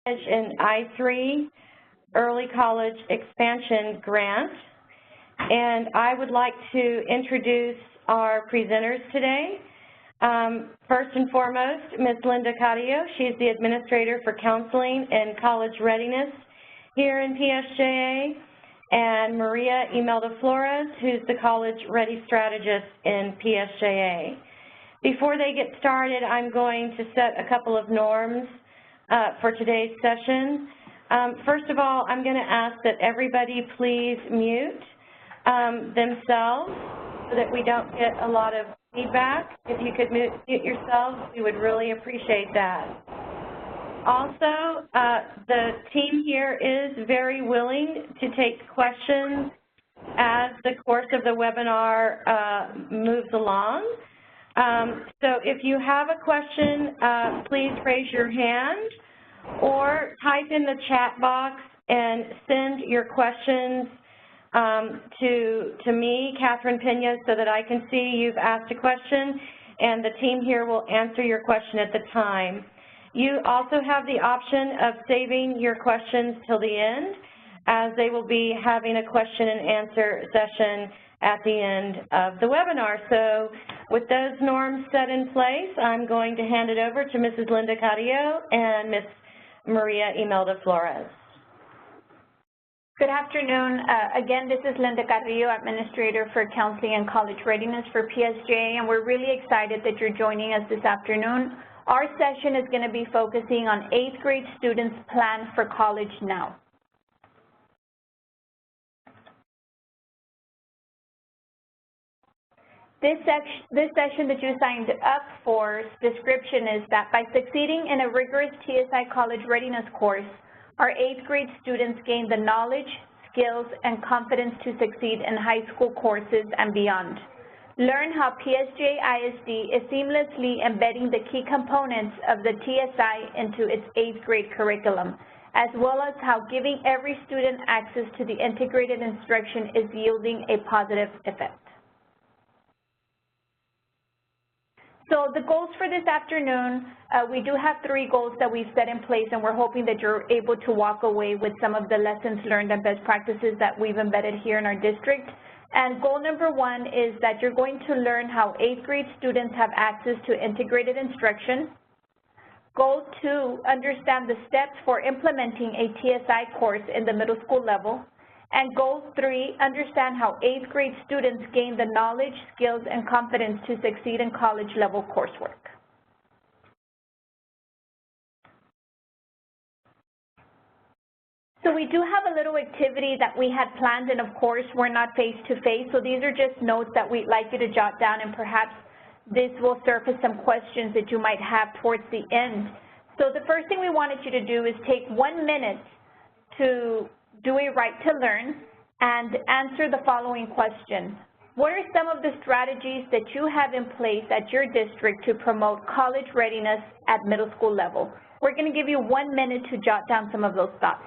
an I-3 Early College Expansion Grant. And I would like to introduce our presenters today. First and foremost, Ms. Linda Carrillo. She's the Administrator for Counseling and College Readiness here in PSJA, and Maria Imelda Flores, who's the College Ready Strategist in PSJA. Before they get started, I'm going to set a couple of norms for today's session. First of all, I'm going to ask that everybody please mute themselves so that we don't get a lot of feedback. If you could mute yourselves, we would really appreciate that. Also, the team here is very willing to take questions as the course of the webinar moves along. So if you have a question, please raise your hand or type in the chat box and send your questions to me, Catherine Pena, so that I can see you've asked a question, and the team here will answer your question at the time. You also have the option of saving your questions till the end, as they will be having a question and answer session at the end of the webinar. So with those norms set in place, I'm going to hand it over to Mrs. Linda Carrillo and Ms. Maria Imelda Flores. Good afternoon. Again, this is Linda Carrillo, Administrator for Counseling and College Readiness for PSJA, and we're really excited that you're joining us this afternoon. Our session is going to be focusing on 8th grade students' plan for college now. This session that you signed up for description is that by succeeding in a rigorous TSI College Readiness course, our 8th grade students gain the knowledge, skills, and confidence to succeed in high school courses and beyond. Learn how PSJA ISD is seamlessly embedding the key components of the TSI into its 8th grade curriculum, as well as how giving every student access to the integrated instruction is yielding a positive effect. So the goals for this afternoon, we do have 3 goals that we've set in place, and we're hoping that you're able to walk away with some of the lessons learned and best practices that we've embedded here in our district. And goal number 1 is that you're going to learn how 8th grade students have access to integrated instruction. Goal 2, understand the steps for implementing a TSI course in the middle school level. And goal 3, understand how 8th grade students gain the knowledge, skills, and confidence to succeed in college level coursework. So we do have a little activity that we had planned, and of course we're not face-to-face, so these are just notes that we'd like you to jot down, and perhaps this will surface some questions that you might have towards the end. So the first thing we wanted you to do is take 1 minute to do a right to learn and answer the following question. What are some of the strategies that you have in place at your district to promote college readiness at middle school level? We're going to give you 1 minute to jot down some of those thoughts.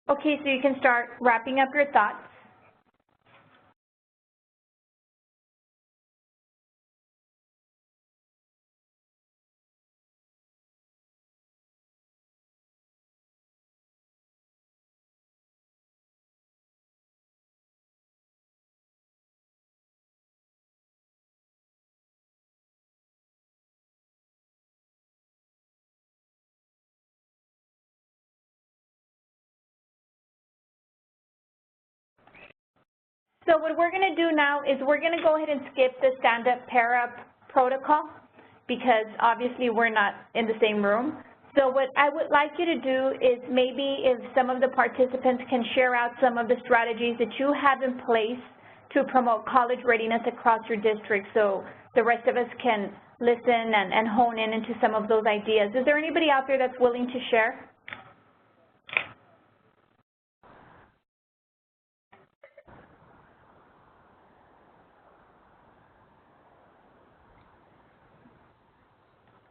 Okay, so you can start wrapping up your thoughts. So what we're going to do now is we're going to go ahead and skip the stand-up, pair-up protocol because obviously we're not in the same room. So what I would like you to do is maybe if some of the participants can share out some of the strategies that you have in place to promote college readiness across your district so the rest of us can listen and hone in into some of those ideas. Is there anybody out there that's willing to share?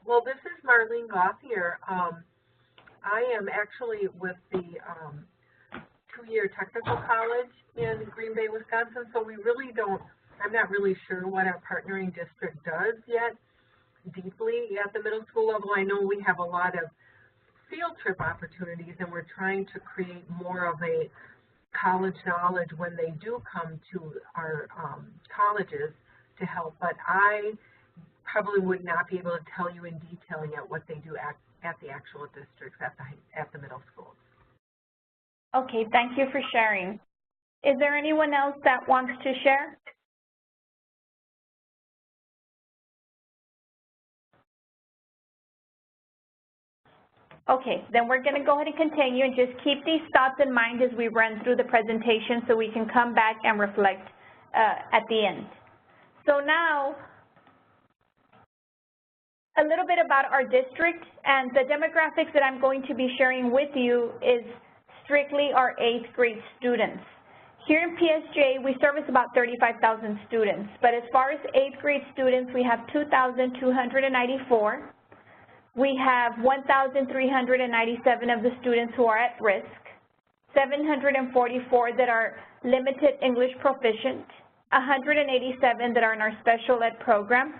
Well, this is Marlene Gauthier. I am actually with the two-year technical college in Green Bay, Wisconsin, so we really don't, I'm not really sure what our partnering district does yet deeply at the middle school level. I know we have a lot of field trip opportunities, and we're trying to create more of a college knowledge when they do come to our colleges to help, but I probably would not be able to tell you in detail yet what they do at the actual districts at the middle schools. Okay, thank you for sharing. Is there anyone else that wants to share? Okay, then we're going to go ahead and continue and just keep these thoughts in mind as we run through the presentation so we can come back and reflect at the end. So now, a little bit about our district, and the demographics that I'm going to be sharing with you is strictly our 8th grade students. Here in PSJ, we service about 35,000 students, but as far as 8th grade students, we have 2,294. We have 1,397 of the students who are at risk, 744 that are limited English proficient, 187 that are in our special ed program,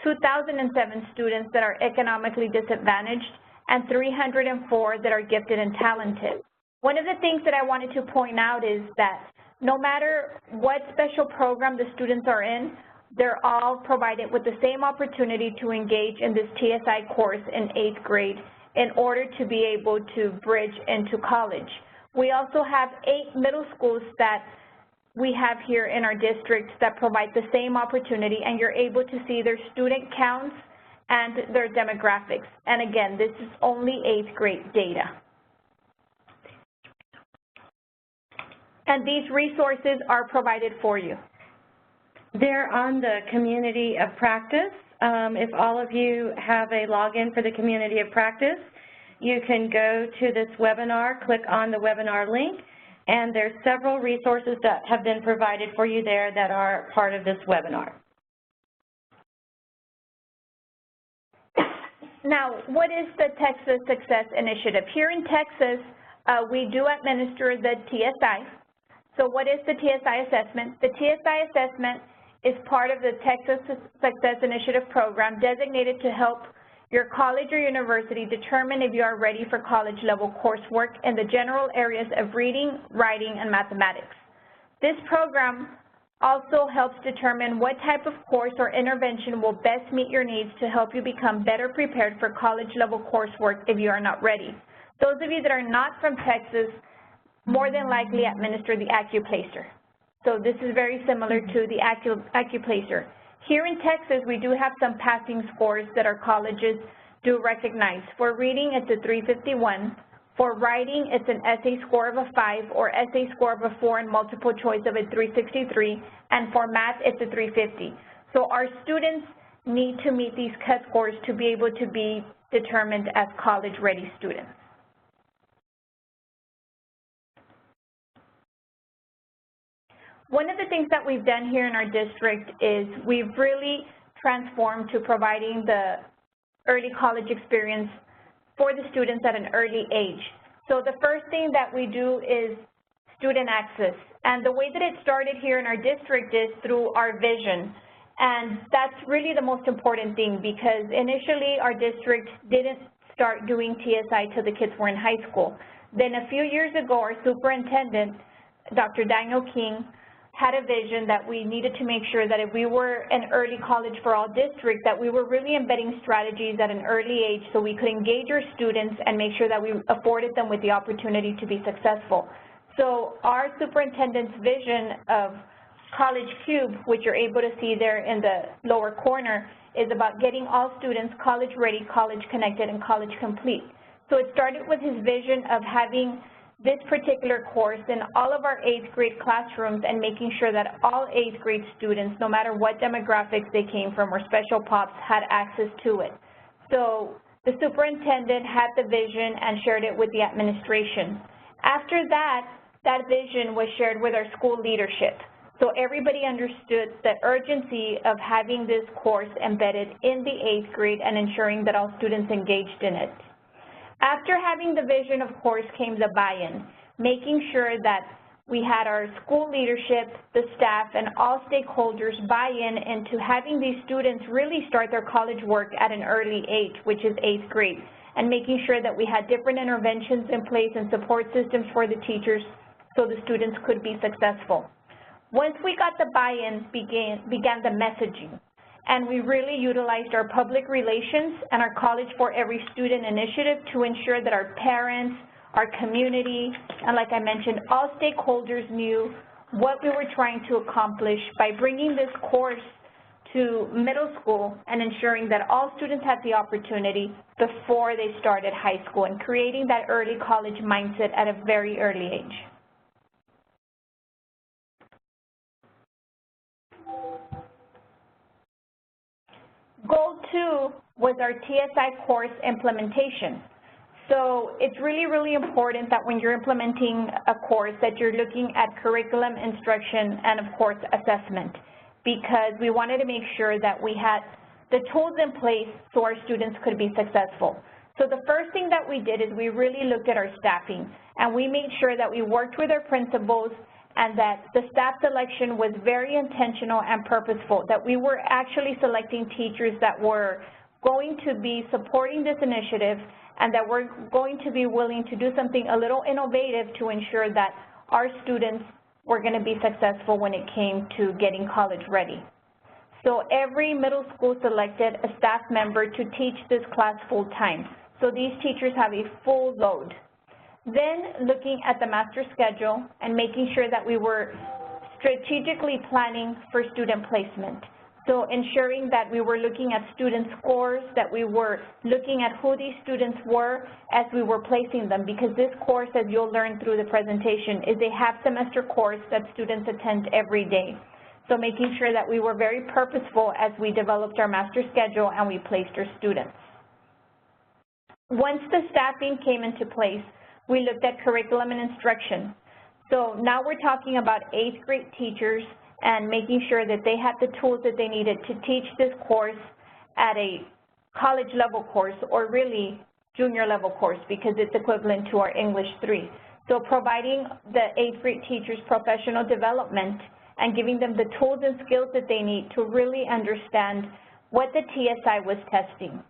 2,007 students that are economically disadvantaged, and 304 that are gifted and talented. One of the things that I wanted to point out is that no matter what special program the students are in, they're all provided with the same opportunity to engage in this TSI course in 8th grade in order to be able to bridge into college. We also have 8 middle schools that we have here in our district that provide the same opportunity, and you're able to see their student counts and their demographics. And again, this is only 8th grade data. And these resources are provided for you. They're on the Community of Practice. If all of you have a login for the Community of Practice, you can go to this webinar, click on the webinar link, and there's several resources that have been provided for you there that are part of this webinar. Now, what is the Texas Success Initiative? Here in Texas, we do administer the TSI. So what is the TSI assessment? The TSI assessment is part of the Texas Success Initiative program designated to help your college or university determine if you are ready for college-level coursework in the general areas of reading, writing, and mathematics. This program also helps determine what type of course or intervention will best meet your needs to help you become better prepared for college-level coursework if you are not ready. Those of you that are not from Texas more than likely administer the AccuPlacer. So this is very similar to the AccuPlacer. Here in Texas, we do have some passing scores that our colleges do recognize. For reading, it's a 351. For writing, it's an essay score of a 5 or essay score of a 4 and multiple choice of a 363. And for math, it's a 350. So our students need to meet these cut scores to be able to be determined as college-ready students. One of the things that we've done here in our district is we've really transformed to providing the early college experience for the students at an early age. So the first thing that we do is student access. And the way that it started here in our district is through our vision. And that's really the most important thing, because initially our district didn't start doing TSI till the kids were in high school. Then a few years ago, our superintendent, Dr. Daniel King, had a vision that we needed to make sure that if we were an early college for all districts, that we were really embedding strategies at an early age so we could engage our students and make sure that we afforded them with the opportunity to be successful. So our superintendent's vision of College Cube, which you're able to see there in the lower corner, is about getting all students college ready, college connected, and college complete. So it started with his vision of having this particular course in all of our 8th grade classrooms and making sure that all 8th grade students, no matter what demographics they came from or special pops, had access to it. So the superintendent had the vision and shared it with the administration. After that, that vision was shared with our school leadership. So everybody understood the urgency of having this course embedded in the 8th grade and ensuring that all students engaged in it. After having the vision, of course, came the buy-in, making sure that we had our school leadership, the staff, and all stakeholders buy into having these students really start their college work at an early age, which is 8th grade, and making sure that we had different interventions in place and support systems for the teachers so the students could be successful. Once we got the buy-in, began the messaging. And we really utilized our public relations and our College for Every Student initiative to ensure that our parents, our community, and like I mentioned, all stakeholders knew what we were trying to accomplish by bringing this course to middle school and ensuring that all students had the opportunity before they started high school and creating that early college mindset at a very early age. Goal 2 was our TSI course implementation. So it's really, really important that when you're implementing a course that you're looking at curriculum, instruction, and of course assessment, because we wanted to make sure that we had the tools in place so our students could be successful. So the first thing that we did is we really looked at our staffing, and we made sure that we worked with our principals and that the staff selection was very intentional and purposeful, that we were actually selecting teachers that were going to be supporting this initiative and that were going to be willing to do something a little innovative to ensure that our students were going to be successful when it came to getting college ready. So every middle school selected a staff member to teach this class full-time. So these teachers have a full load. Then looking at the master schedule and making sure that we were strategically planning for student placement. So ensuring that we were looking at student scores, that we were looking at who these students were as we were placing them, because this course, as you'll learn through the presentation, is a half-semester course that students attend every day. So making sure that we were very purposeful as we developed our master schedule and we placed our students. Once the staffing came into place, we looked at curriculum and instruction. So now we're talking about 8th grade teachers and making sure that they had the tools that they needed to teach this course at a college level course, or really junior level course, because it's equivalent to our English 3. So providing the 8th grade teachers professional development and giving them the tools and skills that they need to really understand what the TSI was testing.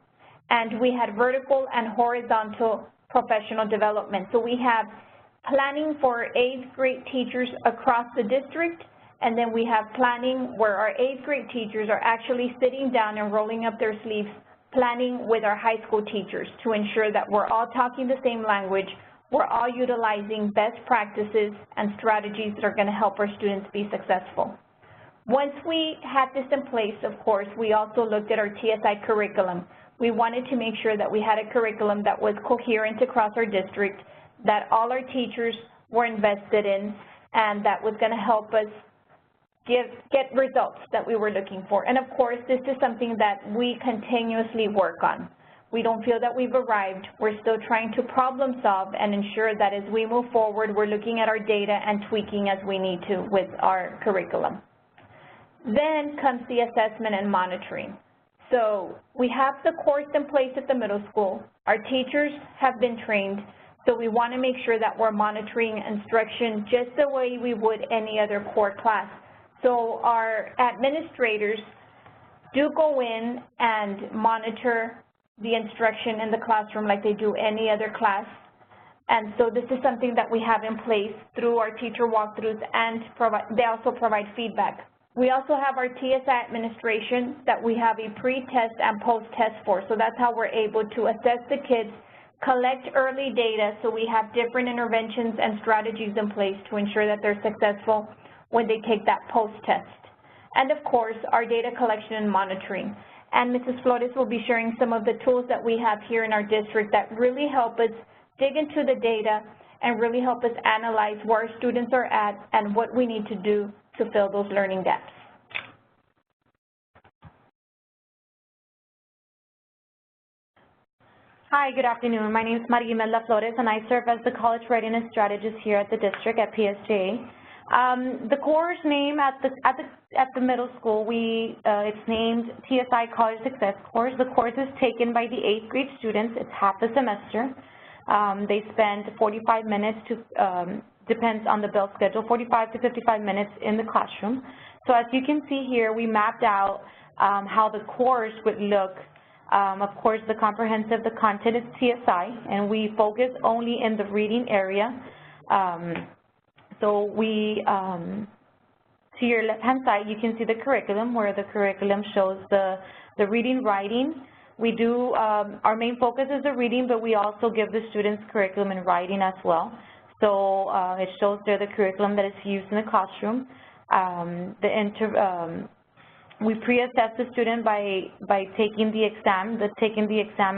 And we had vertical and horizontal professional development. So we have planning for 8th grade teachers across the district, and then we have planning where our 8th grade teachers are actually sitting down and rolling up their sleeves, planning with our high school teachers to ensure that we're all talking the same language, we're all utilizing best practices and strategies that are going to help our students be successful. Once we had this in place, of course, we also looked at our TSI curriculum. We wanted to make sure that we had a curriculum that was coherent across our district, that all our teachers were invested in, and that was going to help us get results that we were looking for. And of course, this is something that we continuously work on. We don't feel that we've arrived. We're still trying to problem solve and ensure that as we move forward, we're looking at our data and tweaking as we need to with our curriculum. Then comes the assessment and monitoring. So we have the course in place at the middle school. Our teachers have been trained, so we want to make sure that we're monitoring instruction just the way we would any other core class. So our administrators do go in and monitor the instruction in the classroom like they do any other class. And so this is something that we have in place through our teacher walkthroughs, and they also provide feedback. We also have our TSI administration that we have a pre-test and post-test for. So that's how we're able to assess the kids, collect early data, so we have different interventions and strategies in place to ensure that they're successful when they take that post-test. And of course, our data collection and monitoring. And Mrs. Flores will be sharing some of the tools that we have here in our district that really help us dig into the data and really help us analyze where our students are at and what we need to do to fill those learning gaps. Hi, good afternoon. My name is Maria Imelda Flores, and I serve as the College Readiness Strategist here at the district at PSJA. The course name at the middle school, it's named TSI College Success Course. The course is taken by the 8th grade students. It's half the semester. They spend 45 minutes depends on the bell schedule, 45 to 55 minutes in the classroom. So as you can see here, we mapped out how the course would look. Of course, the comprehensive, the content is TSI, and we focus only in the reading area. So we, to your left-hand side, you can see the curriculum, where the curriculum shows the reading, writing. We do, our main focus is the reading, but we also give the students curriculum in writing as well. So it shows there the curriculum that is used in the classroom. We pre-assess the student by taking the exam,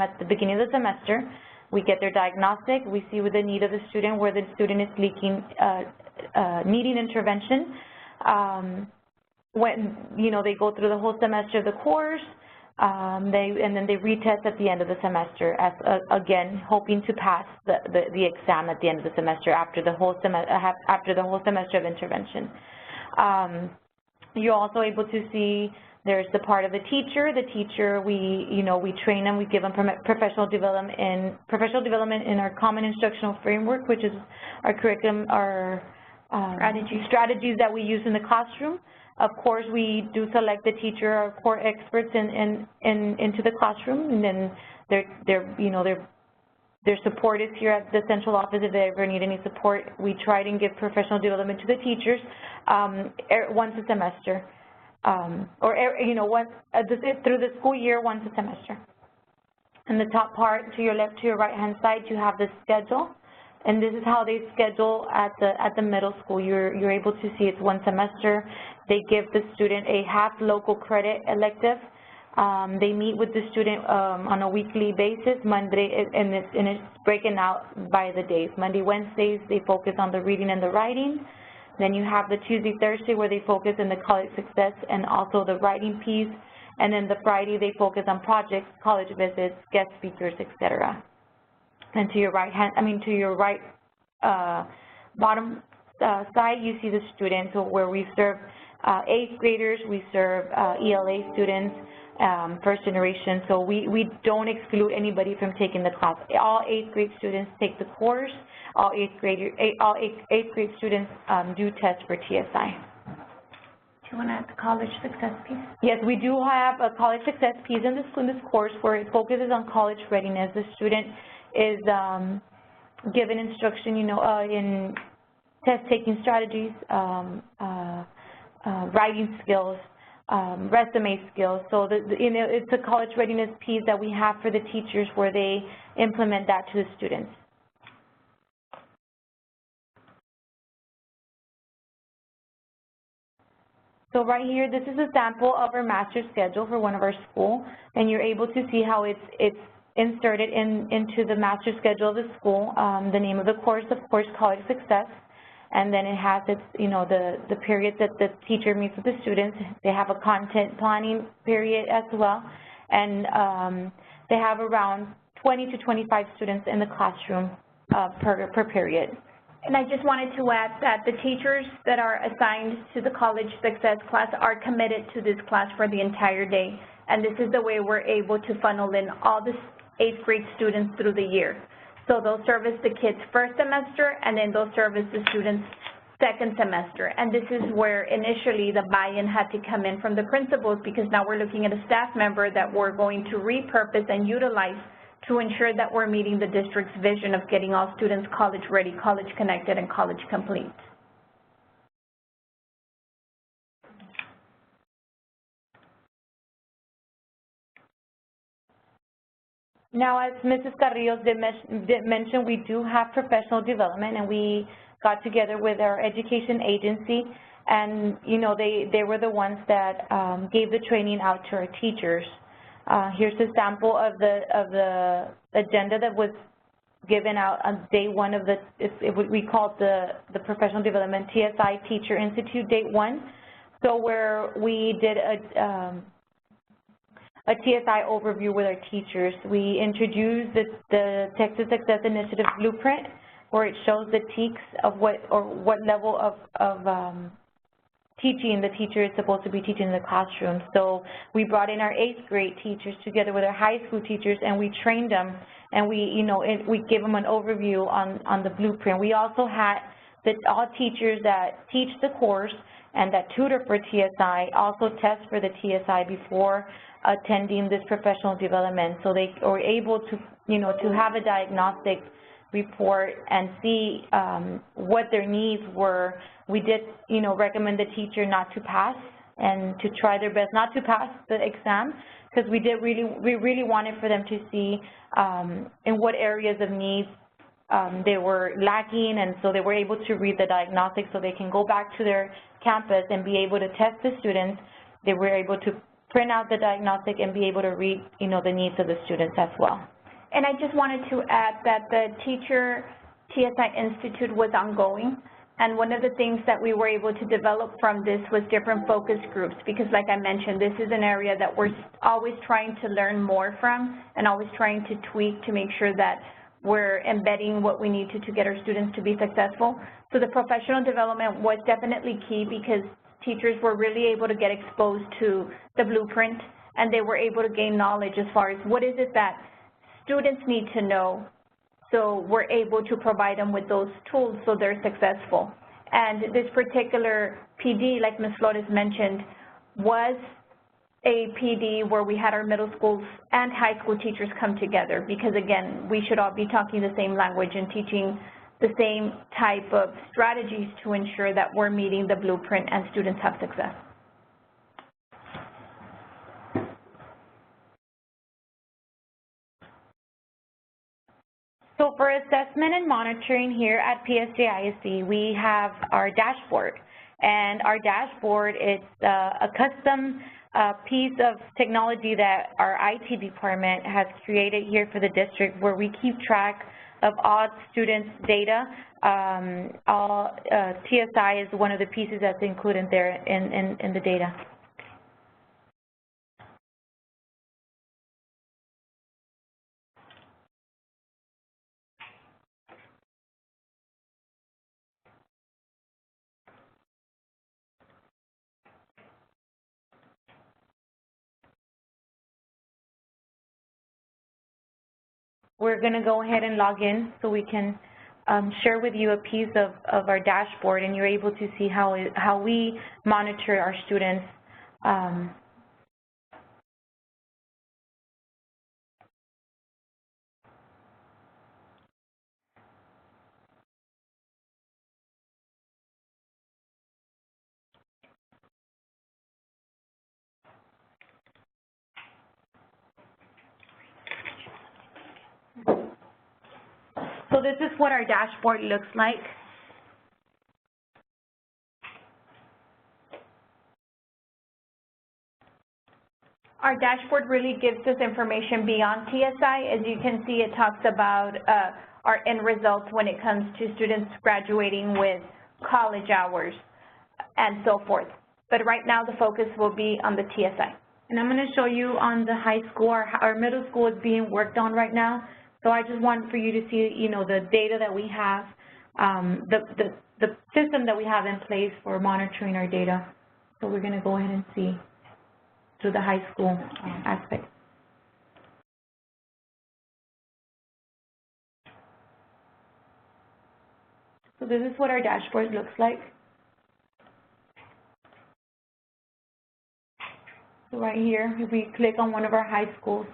at the beginning of the semester. We get their diagnostic, we see with the need of the student, where the student is needing intervention. When, they go through the whole semester of the course, and then they retest at the end of the semester, as again, hoping to pass the exam at the end of the semester after the whole semester of intervention. You're also able to see there's the part of the teacher. The teacher, we train them, we give them professional development in our common instructional framework, which is our curriculum, our strategies that we use in the classroom. Of course, we do select the teacher, our core experts into the classroom, and then their support is here at the central office if they ever need any support. We try to give professional development to the teachers once a semester, through the school year, once a semester. In the top part, to your left, to your right-hand side, you have the schedule, and this is how they schedule at the middle school. You're able to see it's one semester. They give the student a half local credit elective. They meet with the student on a weekly basis, Monday, and it's broken out by the days. Monday, Wednesdays, they focus on the reading and the writing. Then you have the Tuesday, Thursday, where they focus on the college success and also the writing piece. And then the Friday, they focus on projects, college visits, guest speakers, etc. And to your right bottom side, you see the students, where we serve 8th graders, we serve ELA students, first generation. So we don't exclude anybody from taking the class. All 8th grade students take the course. All 8th grade students do test for TSI. Do you want to add the college success piece? Yes, we do have a college success piece in this course where it focuses on college readiness. The student is given instruction, in test-taking strategies, writing skills, resume skills. So it's a college readiness piece that we have for the teachers where they implement that to the students. So right here, this is a sample of our master schedule for one of our schools, and you're able to see how it's inserted into the master schedule of the school. The name of the course, of course, College Success. And then it has its, the period that the teacher meets with the students. They have a content planning period as well. And they have around 20 to 25 students in the classroom per period. And I just wanted to add that the teachers that are assigned to the College Success class are committed to this class for the entire day. And this is the way we're able to funnel in all the 8th grade students through the year. So they'll service the kids first semester, and then they'll service the students second semester. And this is where initially the buy-in had to come in from the principals, because now we're looking at a staff member that we're going to repurpose and utilize to ensure that we're meeting the district's vision of getting all students college ready, college connected, and college complete. Now, as Mrs. Carrillo did mention, we do have professional development, and we got together with our education agency, and they were the ones that gave the training out to our teachers. Here's a sample of the agenda that was given out on day one of we call it the Professional Development TSI Teacher Institute Day 1. So where we did a TSI overview with our teachers. We introduced the Texas Success Initiative Blueprint, where it shows the TEKS of what level of teaching the teacher is supposed to be teaching in the classroom. So we brought in our 8th grade teachers together with our high school teachers, and we trained them, and we gave them an overview on the blueprint. We also had that all teachers that teach the course and that tutor for TSI also test for the TSI before attending this professional development, so they were able to, to have a diagnostic report and see what their needs were. We did, recommend the teacher not to pass and to try their best not to pass the exam, because we really wanted for them to see in what areas of needs they were lacking, and so they were able to read the diagnostic so they can go back to their campus and be able to test the students. They were able to print out the diagnostic and be able to read, the needs of the students as well. And I just wanted to add that the Teacher TSI Institute was ongoing, and one of the things that we were able to develop from this was different focus groups, because like I mentioned, this is an area that we're always trying to learn more from and always trying to tweak to make sure that we're embedding what we need to get our students to be successful. So the professional development was definitely key, because teachers were really able to get exposed to the blueprint, and they were able to gain knowledge as far as what is it that students need to know, so we're able to provide them with those tools so they're successful. And this particular PD, like Ms. Flores mentioned, was a PD where we had our middle schools and high school teachers come together, because again, we should all be talking the same language and teaching the same type of strategies to ensure that we're meeting the blueprint and students have success. So for assessment and monitoring here at PSJISD, we have our dashboard. And our dashboard is a custom piece of technology that our IT department has created here for the district, where we keep track of all students' data. TSI is one of the pieces that's included there in the data. We're going to go ahead and log in so we can share with you a piece of our dashboard, and you're able to see how we monitor our students. So this is what our dashboard looks like. Our dashboard really gives us information beyond TSI. As you can see, it talks about our end results when it comes to students graduating with college hours and so forth. But right now the focus will be on the TSI. And I'm going to show you on the high school, our middle school is being worked on right now. So I just want for you to see, the data that we have, the system that we have in place for monitoring our data. So we're going to go ahead and see through the high school aspect. So this is what our dashboard looks like. So right here, if we click on one of our high schools,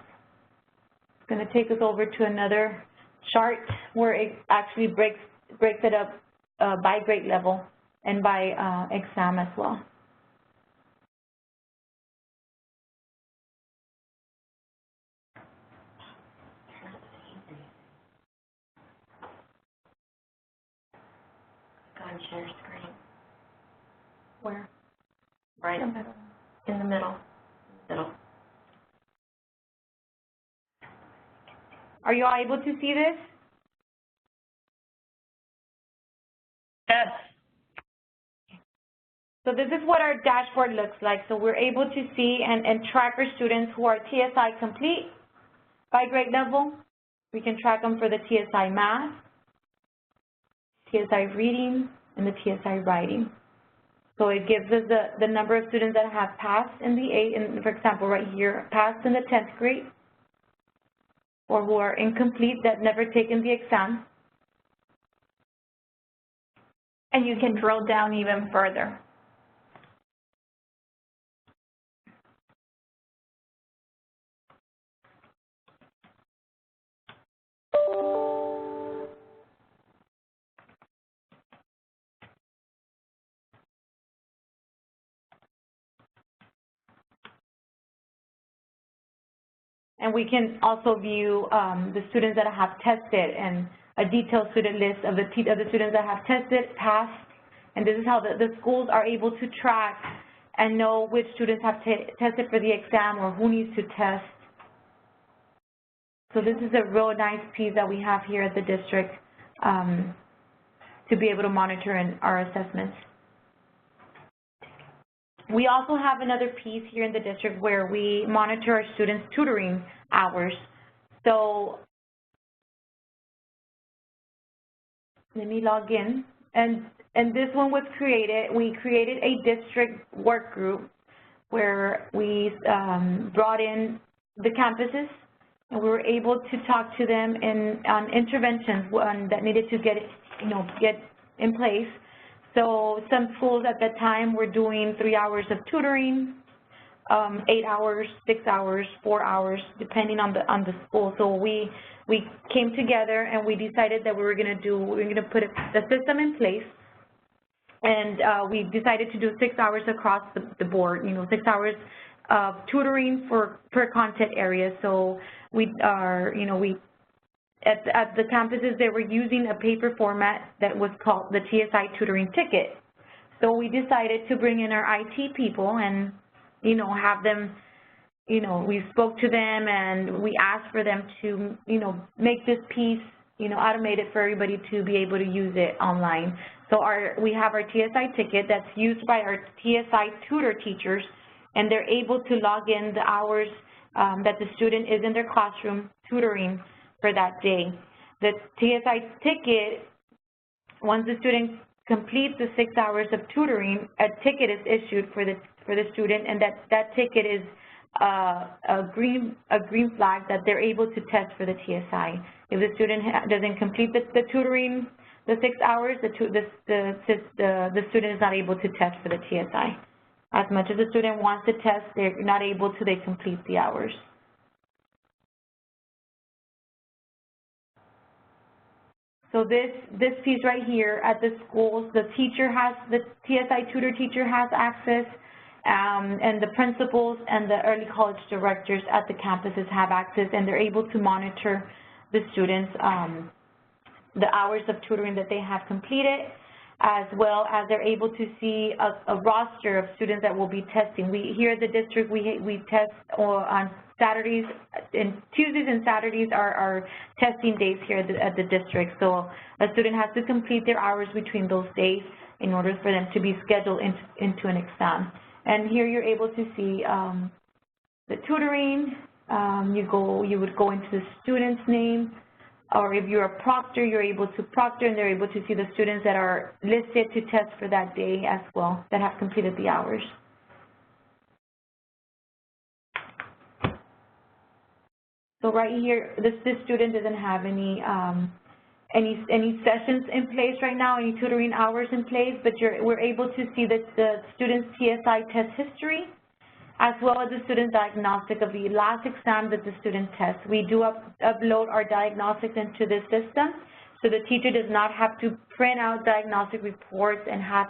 it's going to take us over to another chart where it actually breaks it up by grade level and by exam as well. Go and share screen. Where? Right in the middle. Are you all able to see this? Yes. So this is what our dashboard looks like. So we're able to see and track our students who are TSI complete by grade level. We can track them for the TSI Math, TSI Reading, and the TSI Writing. So it gives us the number of students that have passed in the for example, right here, passed in the 10th grade, or who are incomplete that never taken the exam. And you can drill down even further. And we can also view the students that have tested and a detailed student list of the students that have tested, passed, and this is how the schools are able to track and know which students have tested for the exam or who needs to test. So this is a real nice piece that we have here at the district to be able to monitor in our assessments. We also have another piece here in the district where we monitor our students' tutoring hours. So let me log in. And this one was created, we created a district work group where we brought in the campuses, and we were able to talk to them on interventions that needed to get in place. So some schools at that time were doing 3 hours of tutoring, 8 hours, 6 hours, 4 hours, depending on the school. So we came together and we decided that we were going to put the system in place, and we decided to do 6 hours across the board. 6 hours of tutoring per content area. So we are, at the campuses, they were using a paper format that was called the TSI tutoring ticket. So we decided to bring in our IT people and, have them, we spoke to them and we asked for them to, make this piece, automated for everybody to be able to use it online. So we have our TSI ticket that's used by our TSI tutor teachers, and they're able to log in the hours that the student is in their classroom tutoring for that day. The TSI ticket, once the student completes the 6 hours of tutoring, a ticket is issued for the student, and that ticket is a green flag that they're able to test for the TSI. If the student doesn't complete the tutoring, the 6 hours, the student is not able to test for the TSI. As much as the student wants to test, they're not able to, they complete the hours. So this piece right here at the schools, the TSI tutor teacher has access, and the principals and the early college directors at the campuses have access, and they're able to monitor the students, the hours of tutoring that they have completed, as well as they're able to see a roster of students that will be testing. Here at the district, we test on Saturdays, and Tuesdays and Saturdays are our testing days here at the district. So a student has to complete their hours between those days in order for them to be scheduled into an exam. And here you're able to see the tutoring. You would go into the student's name, or if you're a proctor, you're able to proctor, and they're able to see the students that are listed to test for that day as well, that have completed the hours. So right here, this student doesn't have any sessions in place right now, any tutoring hours in place, but we're able to see that the student's TSI test history, as well as the student diagnostic of the last exam that the student tests. We do upload our diagnostics into this system, so the teacher does not have to print out diagnostic reports and have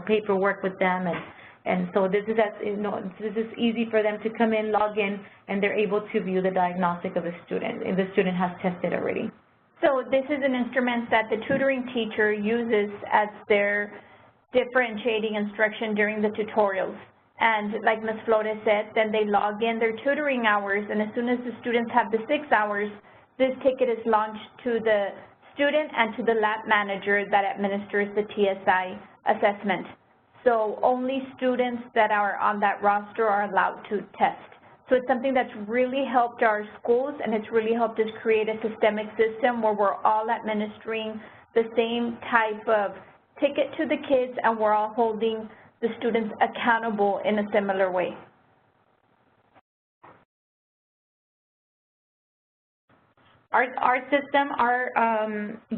paperwork with them, and so this is this is easy for them to come in, log in, and they're able to view the diagnostic of the student if the student has tested already. So this is an instrument that the tutoring teacher uses as their differentiating instruction during the tutorials. And like Ms. Flores said, then they log in their tutoring hours, and as soon as the students have the 6 hours, this ticket is launched to the student and to the lab manager that administers the TSI assessment. So only students that are on that roster are allowed to test. So it's something that's really helped our schools, and it's really helped us create a systemic system where we're all administering the same type of ticket to the kids, and we're all holding the students accountable in a similar way. Our system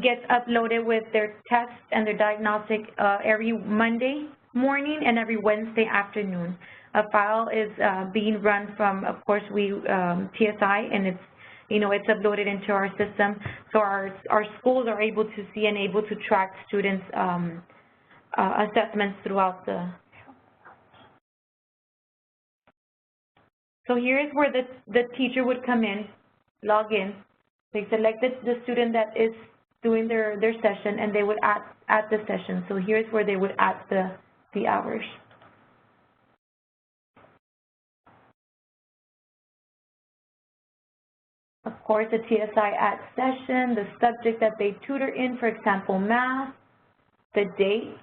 gets uploaded with their tests and their diagnostic every Monday morning and every Wednesday afternoon. A file is being run from, of course, TSI, and it's, it's uploaded into our system, so our schools are able to see and able to track students' assessments throughout the. So here's where the teacher would come in, log in. They select the student that is doing their session, and they would add the session. So here's where they would add the hours. Of course, the TSI add session, the subject that they tutor in, for example, math, the date.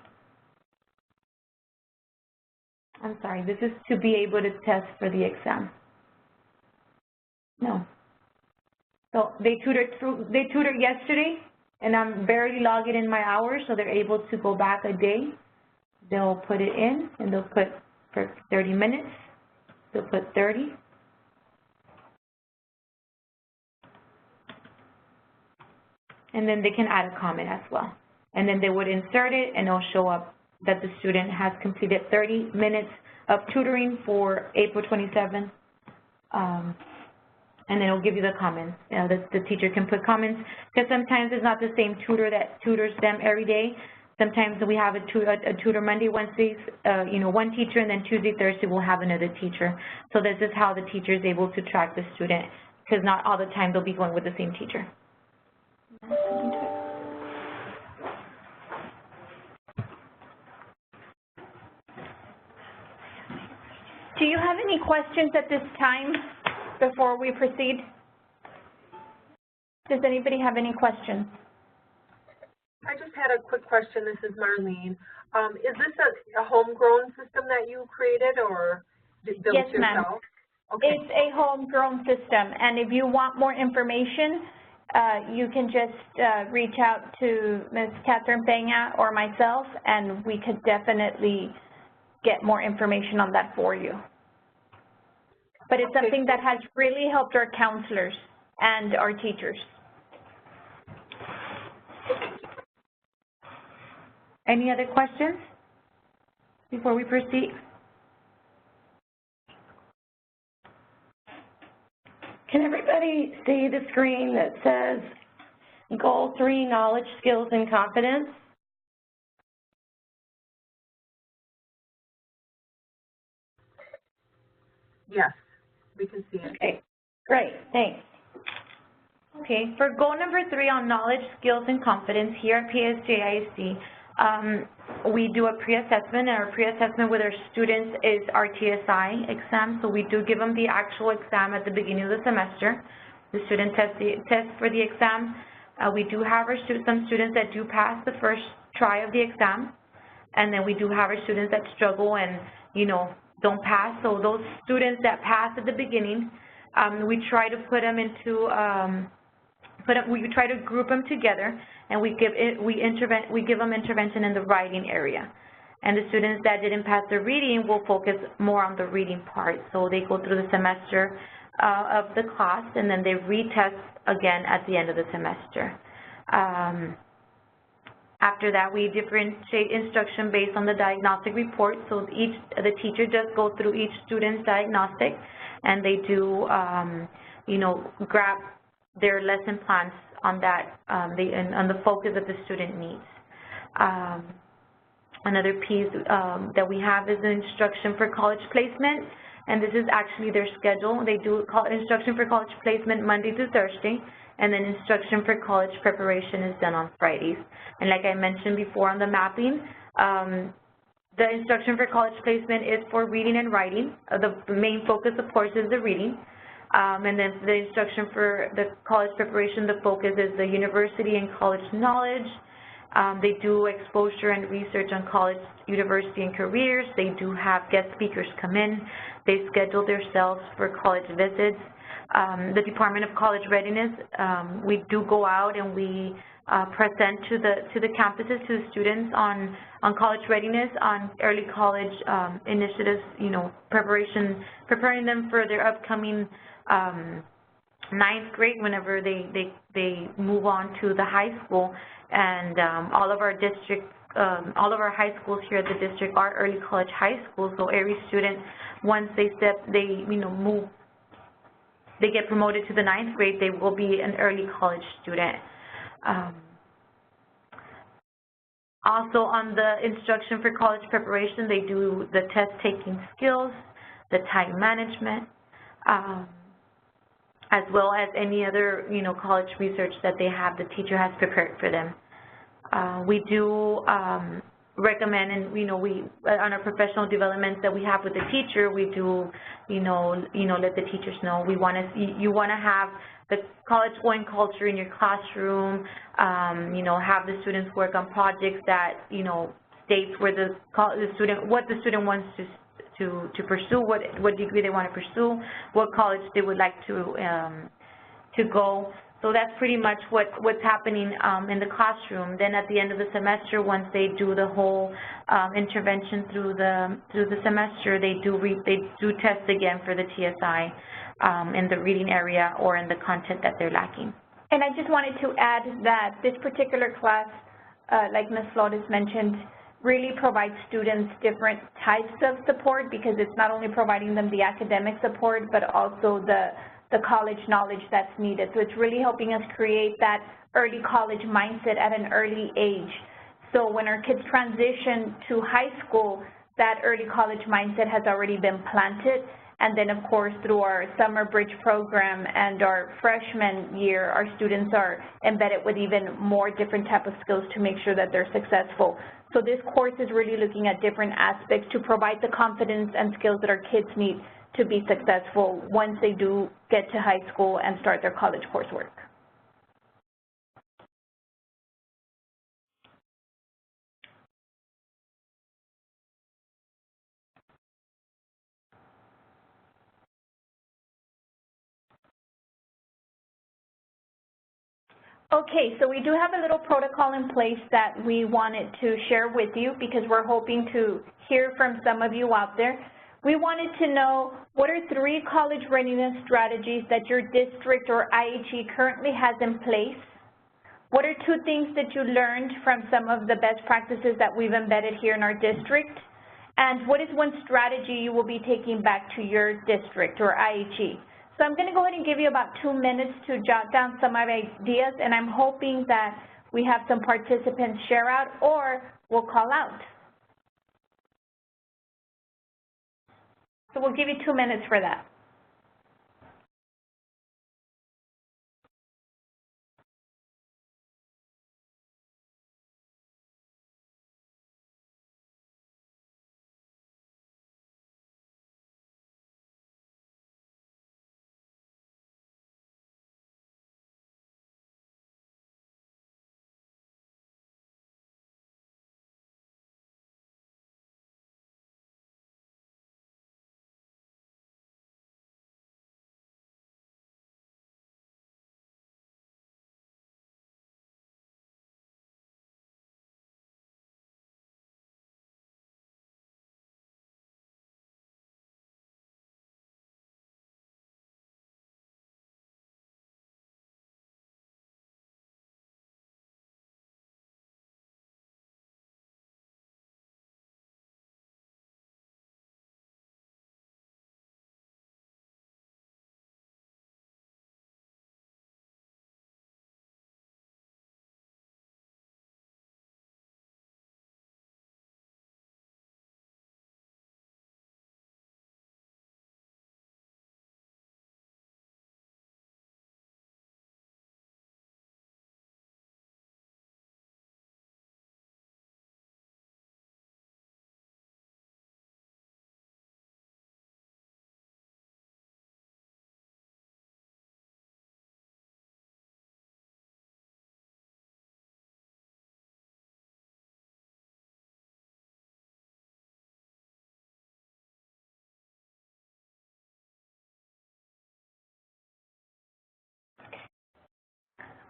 I'm sorry, this is to be able to test for the exam. No. So they tutored yesterday, and I'm barely logging in my hours, so they're able to go back a day. They'll put it in, and they'll put for 30 minutes. They'll put 30. And then they can add a comment as well. And then they would insert it, and it'll show up that the student has completed 30 minutes of tutoring for April 27th. And then it'll give you the comments. The teacher can put comments, because sometimes it's not the same tutor that tutors them every day. Sometimes we have a tutor Monday, Wednesdays, one teacher, and then Tuesday, Thursday we'll have another teacher. So this is how the teacher is able to track the student, because not all the time they'll be going with the same teacher. Do you have any questions at this time before we proceed? Does anybody have any questions? I just had a quick question. This is Marlene. Is this a homegrown system that you created or built yourself? Yes, ma'am. Okay. It's a homegrown system, and if you want more information, you can just reach out to Ms. Catherine Peña or myself, and we could definitely get more information on that for you. But it's something that has really helped our counselors and our teachers. Any other questions before we proceed? Can everybody see the screen that says Goal 3, Knowledge, Skills, and Confidence? Yes, we can see it. Okay, great, thanks. Okay, for goal number 3 on knowledge, skills, and confidence here at PSJISD, we do a pre-assessment, and our pre-assessment with our students is our TSI exam. So we do give them the actual exam at the beginning of the semester. The student test for the exam. We do have some students that do pass the first try of the exam, and then we do have our students that struggle and, don't pass. So those students that pass at the beginning, we try to put them into, we try to group them together, and we give them intervention in the writing area. And the students that didn't pass the reading will focus more on the reading part. So they go through the semester of the class, and then they retest again at the end of the semester. After that, we differentiate instruction based on the diagnostic report. So the teacher does go through each student's diagnostic, and they do, grab their lesson plans on that, on the focus that the student needs. Another piece that we have is the instruction for college placement, and this is actually their schedule. They do instruction for college placement Monday through Thursday, and then instruction for college preparation is done on Fridays. And like I mentioned before on the mapping, the instruction for college placement is for reading and writing. The main focus, of course, is the reading. And then the instruction for the college preparation, the focus is the university and college knowledge. They do exposure and research on college, university, and careers. They do have guest speakers come in. They schedule themselves for college visits. The Department of College Readiness, we do go out and we present to the campuses, to the students on college readiness, on early college initiatives, you know, preparing them for their upcoming ninth grade whenever they move on to the high school. And all of our districts, all of our high schools here at the district are early college high schools. So every student, once they move, they get promoted to the ninth grade, they will be an early college student. Also on the instruction for college preparation, they do the test-taking skills, the time management, as well as any other, you know, college research that they have, the teacher has prepared for them. We do recommend, and you know, we on our professional developments that we have with the teacher, we do, you know, let the teachers know you want to have the college-going culture in your classroom. You know, have the students work on projects that, you know, states where what the student wants to pursue, what degree they want to pursue, what college they would like to go. So that's pretty much what's happening in the classroom. Then at the end of the semester, once they do the whole intervention through the semester, they do test again for the TSI in the reading area or in the content that they're lacking. And I just wanted to add that this particular class, like Ms. Flores mentioned, really provides students different types of support, because it's not only providing them the academic support, but also the college knowledge that's needed. So it's really helping us create that early college mindset at an early age. So when our kids transition to high school, that early college mindset has already been planted. And then, of course, through our summer bridge program and our freshman year, our students are embedded with even more different type of skills to make sure that they're successful. So this course is really looking at different aspects to provide the confidence and skills that our kids need to be successful once they do get to high school and start their college coursework. Okay, so we do have a little protocol in place that we wanted to share with you, because we're hoping to hear from some of you out there. We wanted to know, what are 3 college readiness strategies that your district or IHE currently has in place? What are 2 things that you learned from some of the best practices that we've embedded here in our district? And what is 1 strategy you will be taking back to your district or IHE? So I'm going to go ahead and give you about 2 minutes to jot down some of my ideas, and I'm hoping that we have some participants share out, or we'll call out. So we'll give you 2 minutes for that.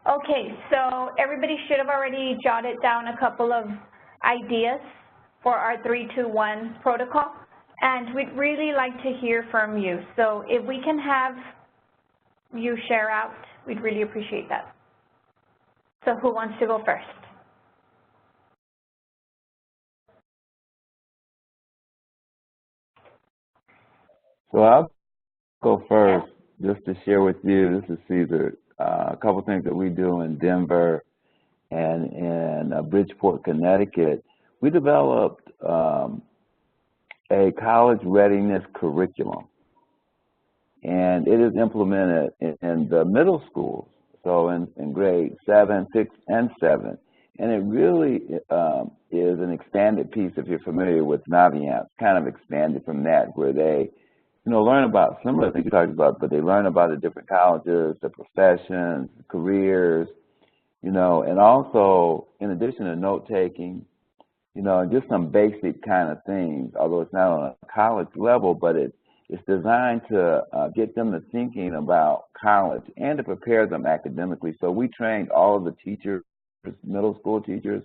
Okay, so everybody should have already jotted down a couple of ideas for our 3-2-1 protocol, and we'd really like to hear from you. So if we can have you share out, we'd really appreciate that. So who wants to go first? So I'll go first, just to share with you. This is Caesar. A couple things that we do in Denver and in Bridgeport, Connecticut. We developed a college readiness curriculum, and it is implemented in the middle schools, so in grade 7, 6, and 7. And it really is an expanded piece, if you're familiar with Navient, kind of expanded from that, where they learn about similar things you talked about, but they learn about the different colleges, the professions, careers, and also, in addition to note-taking, just some basic kind of things, although it's not on a college level, but it's designed to get them to thinking about college and to prepare them academically. So we trained all of the teachers, middle school teachers,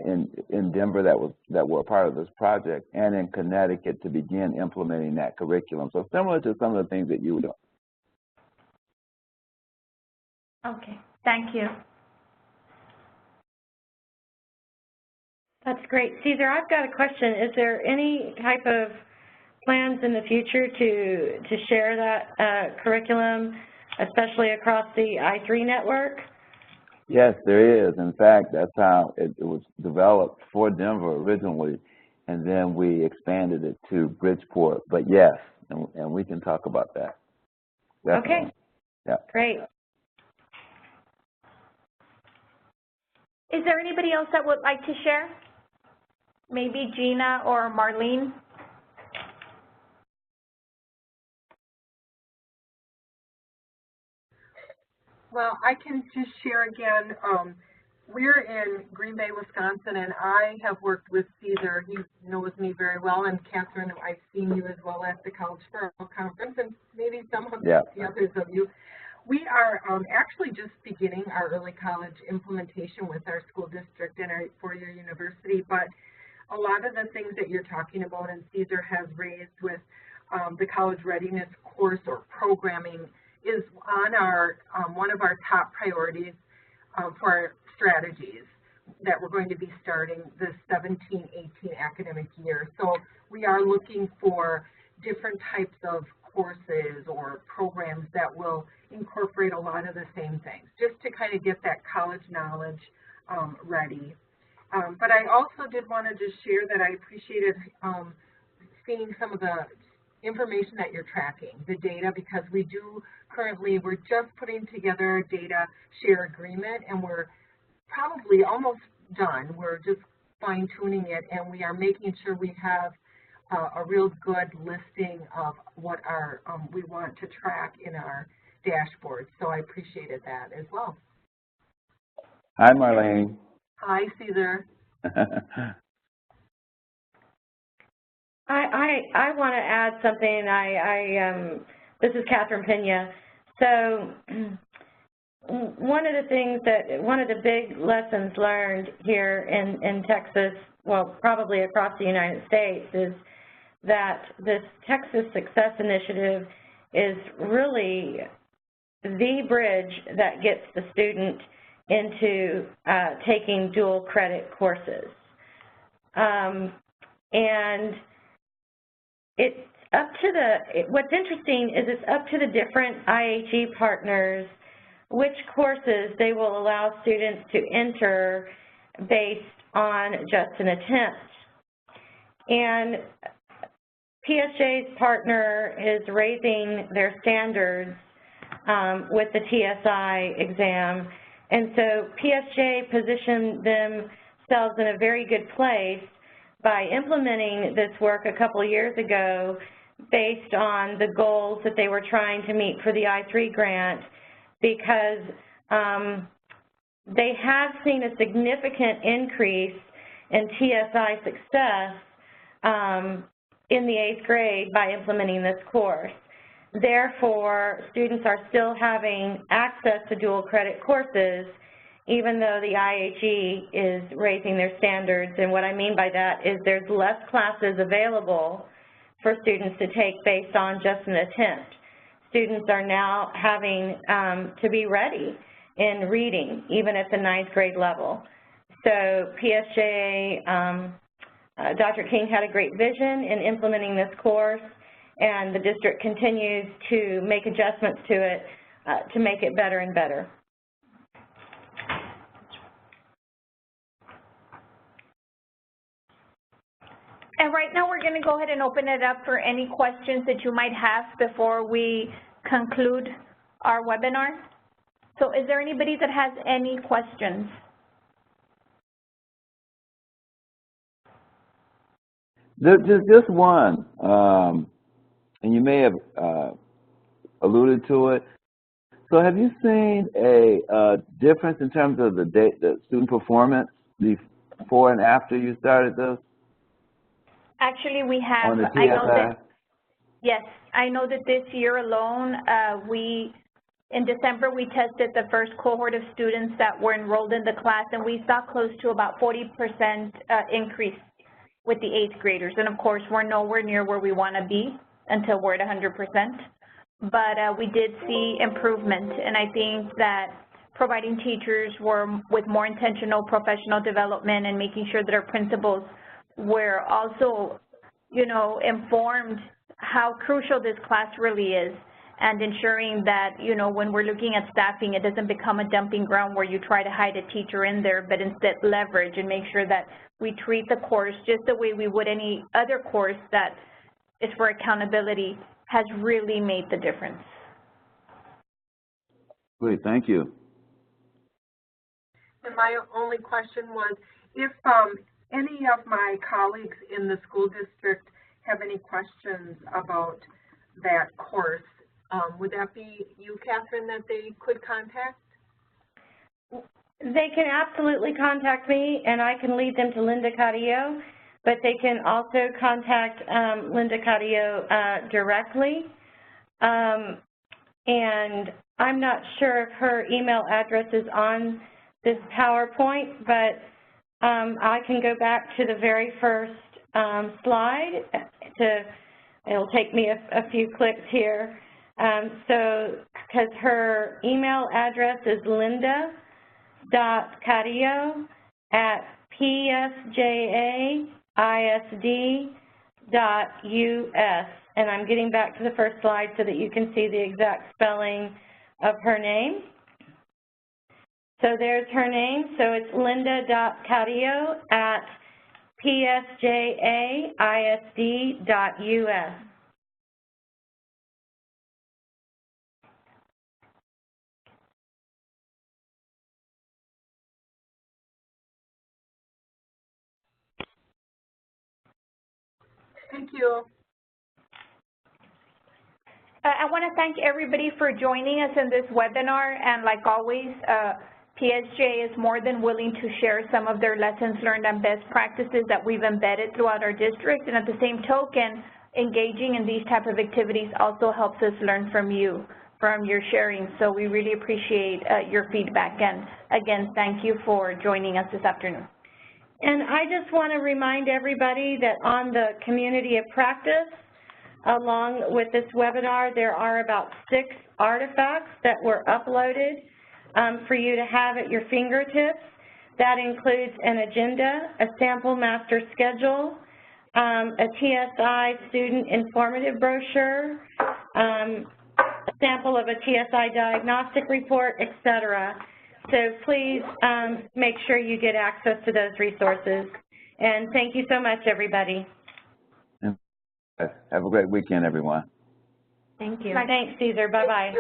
in Denver that were a part of this project, and in Connecticut to begin implementing that curriculum. So similar to some of the things that you were doing. Okay, thank you. That's great. Caesar, I've got a question. Is there any type of plans in the future to share that curriculum, especially across the I3 network? Yes, there is. In fact, that's how it was developed for Denver originally, and then we expanded it to Bridgeport. But yes, and we can talk about that. Definitely. Okay. Yeah. Great. Is there anybody else that would like to share? Maybe Gina or Marlene? Well, I can just share again. We're in Green Bay, Wisconsin, and I have worked with Caesar. He knows me very well, and Catherine, I've seen you as well at the College for All Conference, and maybe some of the others of you. We are actually just beginning our early college implementation with our school district and our four-year university, but a lot of the things that you're talking about and Caesar has raised with the college readiness course or programming is on our one of our top priorities for our strategies that we're going to be starting the 17-18 academic year. So we are looking for different types of courses or programs that will incorporate a lot of the same things, just to kind of get that college knowledge ready. But I also did want to just share that I appreciated seeing some of the information that you're tracking, the data, because we do currently, we're just putting together a data share agreement, and we're probably almost done. We're just fine-tuning it, and we are making sure we have a real good listing of what our we want to track in our dashboard. So I appreciated that as well. Hi, Marlene. Hi, Caesar. I want to add something. This is Catherine Pena. So one of the big lessons learned here in Texas, well, probably across the United States, is that this Texas Success Initiative is really the bridge that gets the student into taking dual credit courses. And it's up to what's interesting is it's up to the different IHE partners which courses they will allow students to enter based on just an attempt. And PSJ's partner is raising their standards with the TSI exam. And so PSJ positioned themselves in a very good place by implementing this work a couple of years ago based on the goals that they were trying to meet for the I3 grant, because they have seen a significant increase in TSI success in the 8th grade by implementing this course. therefore, students are still having access to dual credit courses, even though the IHE is raising their standards. And what I mean by that is there's less classes available for students to take based on just an attempt. Students are now having to be ready in reading, even at the 9th grade level. So PSJA, Dr. King had a great vision in implementing this course, and the district continues to make adjustments to it to make it better and better. And right now we're going to go ahead and open it up for any questions that you might have before we conclude our webinar. So is there anybody that has any questions? Just one, and you may have alluded to it. So have you seen a difference in terms of the student performance before and after you started this? Actually, we have. On the TSI? I know that, yes, I know that this year alone, in December, we tested the first cohort of students that were enrolled in the class, and we saw close to about 40% increase with the 8th graders. And of course, we're nowhere near where we want to be until we're at 100%. But we did see improvement, and I think that providing teachers were with more intentional professional development and making sure that our principals were also, you know, informed how crucial this class really is, and ensuring that, you know, when we're looking at staffing, it doesn't become a dumping ground where you try to hide a teacher in there, but instead leverage and make sure that we treat the course just the way we would any other course that is for accountability, has really made the difference. Great, thank you. And my only question was, if any of my colleagues in the school district have any questions about that course, would that be you, Catherine, that they could contact? They can absolutely contact me, and I can lead them to Linda Carrillo, but they can also contact Linda Carrillo directly. And I'm not sure if her email address is on this PowerPoint, but I can go back to the very first slide. It'll take me a few clicks here. So, because her email address is linda.carrillo@psjaisd.us. And I'm getting back to the first slide so that you can see the exact spelling of her name. So there's her name. So it's linda.carrillo@psjaisd.us. Thank you. I want to thank everybody for joining us in this webinar, and like always, PSJ is more than willing to share some of their lessons learned and best practices that we've embedded throughout our district, and at the same token, engaging in these type of activities also helps us learn from you, from your sharing, so we really appreciate your feedback, and again, thank you for joining us this afternoon. And I just want to remind everybody that on the community of practice, along with this webinar, there are about 6 artifacts that were uploaded for you to have at your fingertips. That includes an agenda, a sample master schedule, a TSI student informative brochure, a sample of a TSI diagnostic report, etc. So please make sure you get access to those resources. And thank you so much, everybody. Have a great weekend, everyone. Thank you. Thanks, Cesar. Bye-bye.